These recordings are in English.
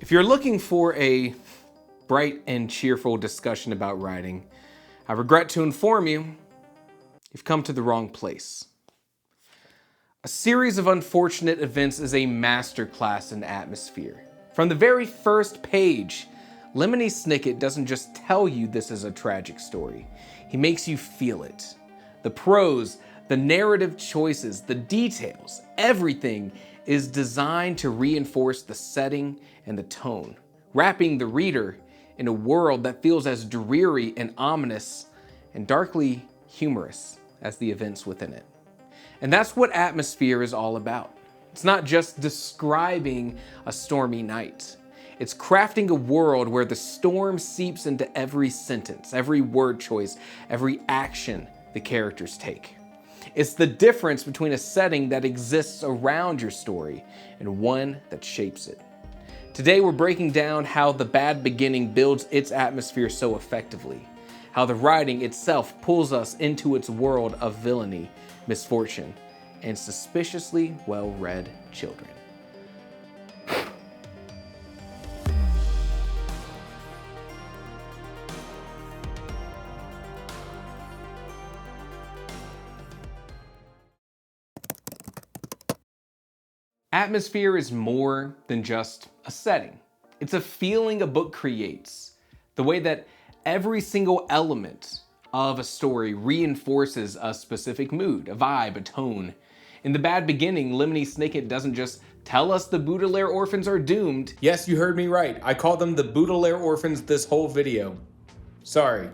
If you're looking for a bright and cheerful discussion about writing, I regret to inform you, you've come to the wrong place. A series of unfortunate events is a masterclass in atmosphere. From the very first page, Lemony Snicket doesn't just tell you this is a tragic story. He makes you feel it. The prose, the narrative choices, the details, everything is designed to reinforce the setting and the tone, wrapping the reader in a world that feels as dreary and ominous and darkly humorous as the events within it. And that's what atmosphere is all about. It's not just describing a stormy night. It's crafting a world where the storm seeps into every sentence, every word choice, every action the characters take. It's the difference between a setting that exists around your story and one that shapes it. Today we're breaking down how The Bad Beginning builds its atmosphere so effectively, how the writing itself pulls us into its world of villainy, misfortune, and suspiciously well-read children. Atmosphere is more than just a setting. It's a feeling a book creates. The way that every single element of a story reinforces a specific mood, a vibe, a tone. In The Bad Beginning, Lemony Snicket doesn't just tell us the Baudelaire orphans are doomed. Yes, you heard me right. I called them the Baudelaire orphans this whole video. Sorry.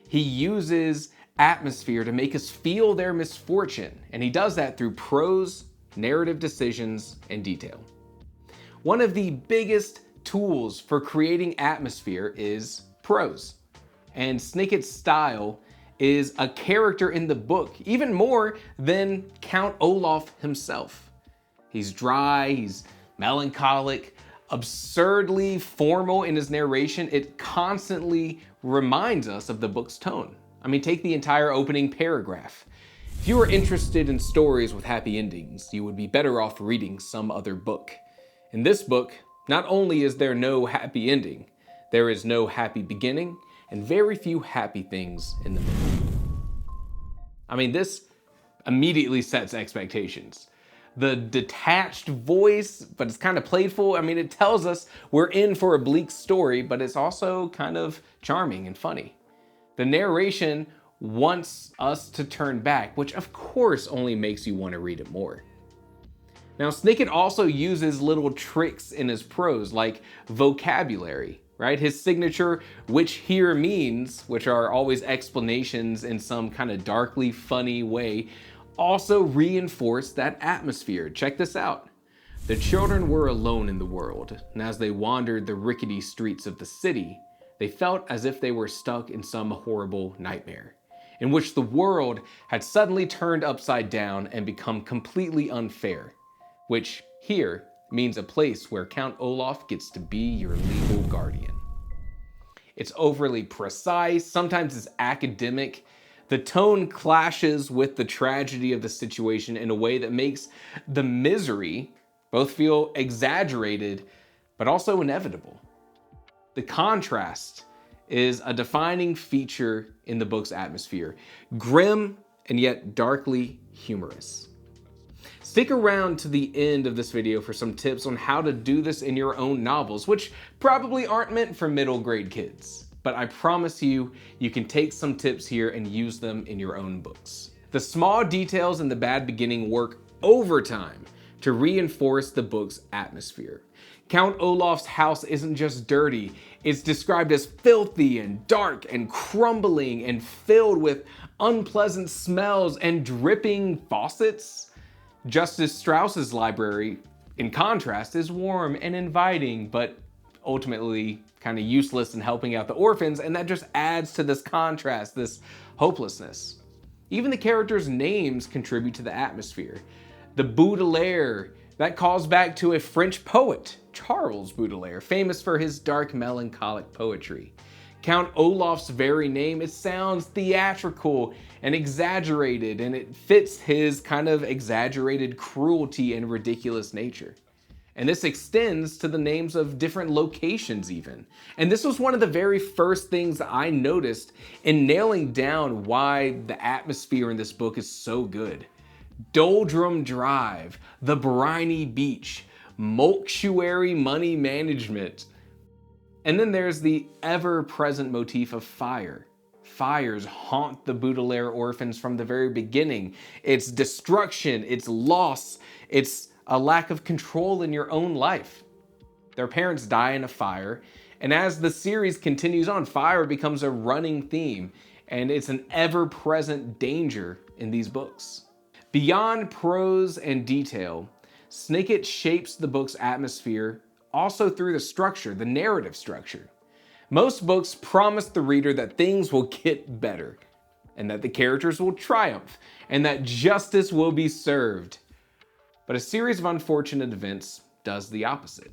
He uses atmosphere to make us feel their misfortune, and he does that through prose, narrative decisions, and detail. One of the biggest tools for creating atmosphere is prose. And Snicket's style is a character in the book, even more than Count Olaf himself. He's dry, he's melancholic, absurdly formal in his narration. It constantly reminds us of the book's tone. I mean, take the entire opening paragraph. If you are interested in stories with happy endings, you would be better off reading some other book. In this book, not only is there no happy ending, there is no happy beginning and very few happy things in the middle. I mean, this immediately sets expectations. The detached voice, but it's kind of playful. I mean, it tells us we're in for a bleak story, but it's also kind of charming and funny. The narration wants us to turn back, which of course only makes you want to read it more. Now, Snicket also uses little tricks in his prose, like vocabulary, right? His signature "which here means," which are always explanations in some kind of darkly funny way, also reinforce that atmosphere. Check this out. The children were alone in the world, and as they wandered the rickety streets of the city, they felt as if they were stuck in some horrible nightmare, in which the world had suddenly turned upside down and become completely unfair, which here means a place where Count Olaf gets to be your legal guardian. It's overly precise, sometimes it's academic. The tone clashes with the tragedy of the situation in a way that makes the misery both feel exaggerated, but also inevitable. The contrast is a defining feature in the book's atmosphere, grim and yet darkly humorous. Stick around to the end of this video for some tips on how to do this in your own novels, which probably aren't meant for middle grade kids, but I promise you, you can take some tips here and use them in your own books. The small details in The Bad Beginning work overtime to reinforce the book's atmosphere. Count Olaf's house isn't just dirty, it's described as filthy and dark and crumbling and filled with unpleasant smells and dripping faucets. Justice Strauss's library, in contrast, is warm and inviting, but ultimately kind of useless in helping out the orphans, and that just adds to this contrast, this hopelessness. Even the characters' names contribute to the atmosphere. The Baudelaire, that calls back to a French poet, Charles Baudelaire, famous for his dark melancholic poetry. Count Olaf's very name, it sounds theatrical and exaggerated, and it fits his kind of exaggerated cruelty and ridiculous nature. And this extends to the names of different locations even. And this was one of the very first things that I noticed in nailing down why the atmosphere in this book is so good. Doldrum Drive, the briny beach, Molktuary money management. And then there's the ever-present motif of fire. Fires haunt the Baudelaire orphans from the very beginning. It's destruction, it's loss, it's a lack of control in your own life. Their parents die in a fire, and as the series continues on, fire becomes a running theme, and it's an ever-present danger in these books. Beyond prose and detail, Snicket shapes the book's atmosphere also through the structure, the narrative structure. Most books promise the reader that things will get better, and that the characters will triumph, and that justice will be served. But a series of unfortunate events does the opposite.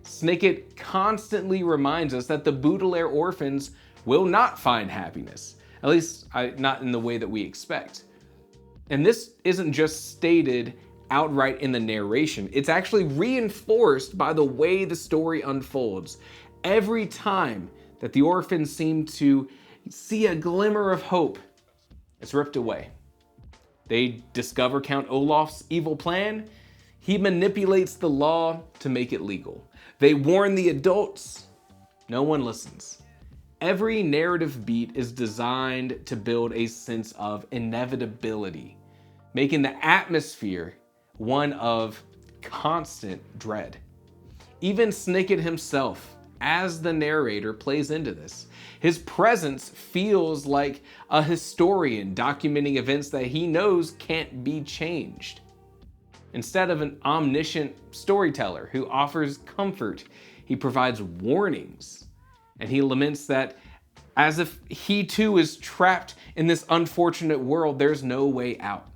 Snicket constantly reminds us that the Baudelaire orphans will not find happiness, at least not in the way that we expect. And this isn't just stated outright in the narration, it's actually reinforced by the way the story unfolds. Every time that the orphans seem to see a glimmer of hope, it's ripped away. They discover Count Olaf's evil plan. He manipulates the law to make it legal. They warn the adults. No one listens. Every narrative beat is designed to build a sense of inevitability, making the atmosphere one of constant dread. Even Snicket himself, as the narrator, plays into this. His presence feels like a historian documenting events that he knows can't be changed. Instead of an omniscient storyteller who offers comfort, he provides warnings. And he laments that as if he too is trapped in this unfortunate world, there's no way out.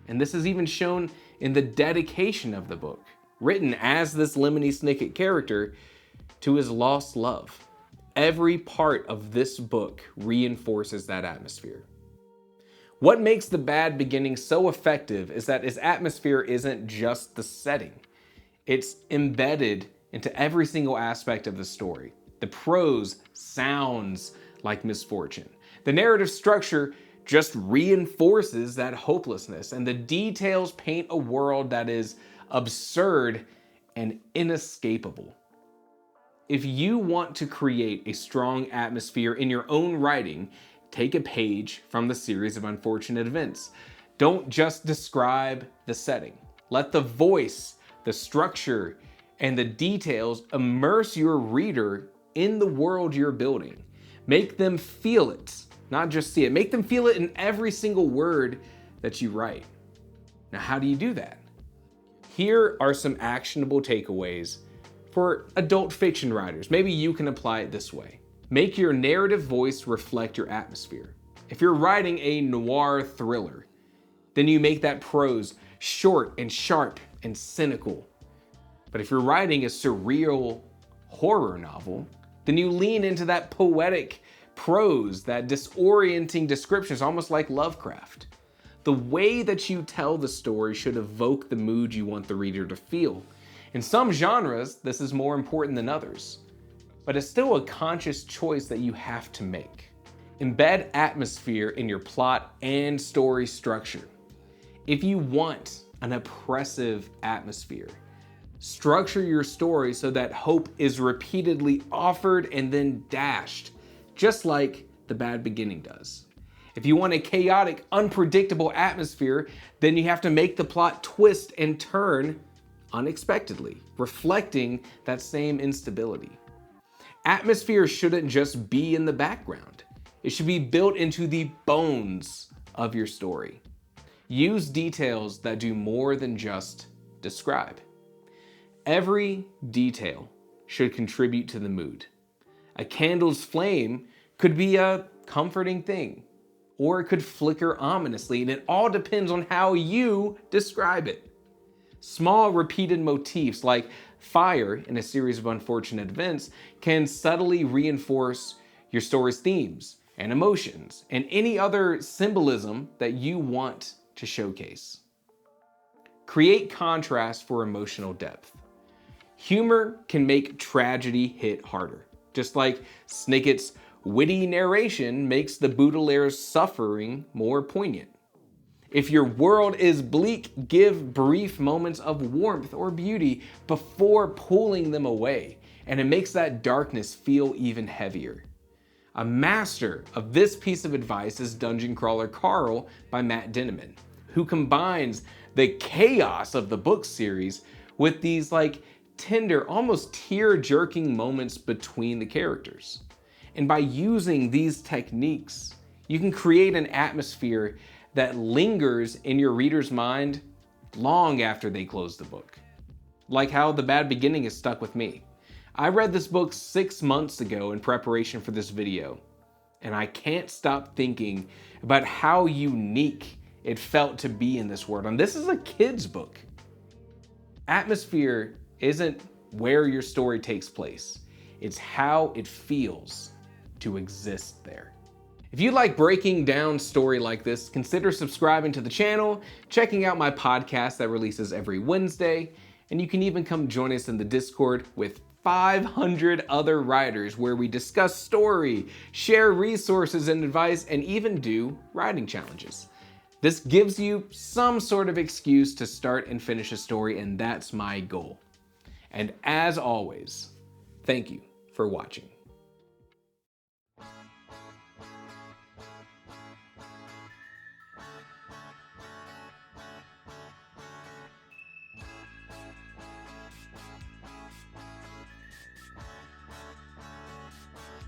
And this is even shown in the dedication of the book, written as this Lemony Snicket character to his lost love. Every part of this book reinforces that atmosphere. What makes The Bad Beginning so effective is that its atmosphere isn't just the setting. It's embedded into every single aspect of the story. The prose sounds like misfortune. The narrative structure just reinforces that hopelessness, and the details paint a world that is absurd and inescapable. If you want to create a strong atmosphere in your own writing, take a page from the series of unfortunate events. Don't just describe the setting. Let the voice, the structure, and the details immerse your reader in the world you're building. Make them feel it, not just see it. Make them feel it in every single word that you write. Now, how do you do that? Here are some actionable takeaways for adult fiction writers. Maybe you can apply it this way. Make your narrative voice reflect your atmosphere. If you're writing a noir thriller, then you make that prose short and sharp and cynical. But if you're writing a surreal horror novel, then you lean into that poetic prose, that disorienting descriptions, almost like Lovecraft. The way that you tell the story should evoke the mood you want the reader to feel. In some genres, this is more important than others, but it's still a conscious choice that you have to make. Embed atmosphere in your plot and story structure. If you want an oppressive atmosphere, structure your story so that hope is repeatedly offered and then dashed, just like The Bad Beginning does. If you want a chaotic, unpredictable atmosphere, then you have to make the plot twist and turn unexpectedly, reflecting that same instability. Atmosphere shouldn't just be in the background. It should be built into the bones of your story. Use details that do more than just describe. Every detail should contribute to the mood. A candle's flame could be a comforting thing, or it could flicker ominously, and it all depends on how you describe it. Small repeated motifs like fire in a series of unfortunate events can subtly reinforce your story's themes and emotions and any other symbolism that you want to showcase. Create contrast for emotional depth. Humor can make tragedy hit harder, just like Snickett's witty narration makes the Baudelaire's suffering more poignant. If your world is bleak, give brief moments of warmth or beauty before pulling them away, and it makes that darkness feel even heavier. A master of this piece of advice is Dungeon Crawler Carl by Matt Dinniman, who combines the chaos of the book series with these tender, almost tear-jerking moments between the characters. And by using these techniques, you can create an atmosphere that lingers in your reader's mind long after they close the book. Like how The Bad Beginning is stuck with me. I read this book 6 months ago in preparation for this video, and I can't stop thinking about how unique it felt to be in this world. And this is a kid's book. Atmosphere isn't where your story takes place. It's how it feels to exist there. If you like breaking down story like this, consider subscribing to the channel, checking out my podcast that releases every Wednesday, and you can even come join us in the Discord with 500 other writers where we discuss story, share resources and advice, and even do writing challenges. This gives you some sort of excuse to start and finish a story, and that's my goal. And as always, thank you for watching.